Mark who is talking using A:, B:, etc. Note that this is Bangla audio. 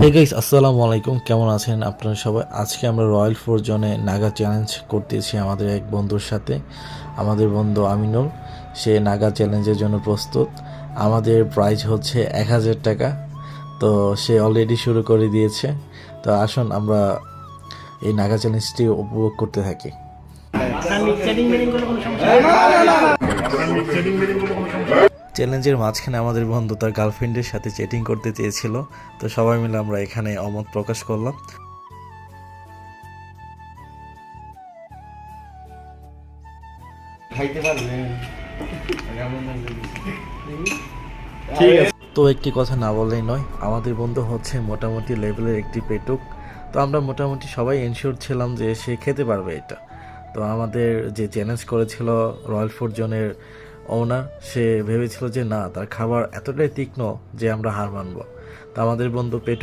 A: হে গাইস, আসসালামু আলাইকুম। কেমন আছেন আপনারা সবাই? আজকে আমরা রয়্যাল ফোর জোনে নাগা চ্যালেঞ্জ করতেছি আমাদের এক বন্ধুর সাথে। আমাদের বন্ধু আমিনুল, সে নাগা চ্যালেঞ্জের জন্য প্রস্তুত। আমাদের প্রাইজ হচ্ছে 1000 টাকা। তো সে অলরেডি শুরু করে দিয়েছে। তো আসুন আমরা এই নাগা চ্যালেঞ্জটি উপভোগ করতে থাকি। চ্যালেঞ্জের মাঝখানে আমাদের বন্ধু তার গার্লফ্রেন্ডের সাথে চ্যাটিং করতে চেয়েছিল। তো সবাই মিলে আমরা এখানে অমত প্রকাশ করলাম। তো একটি কথা না বললেই নয়, আমাদের বন্ধু হচ্ছে মোটামুটি লেভেলের একটি পেটুক। তো আমরা মোটামুটি সবাই এনশিওর ছিলাম যে সে খেতে পারবে এটা। তো আমাদের যে চ্যালেঞ্জ করেছিল রয়্যাল ফুড জোনের ওনার, সে ভেবেছিল যে না, তার খাবার এতটাই তীক্ষ্ণ যে আমরা হার মানব। তো আমাদের বন্ধু পেটুক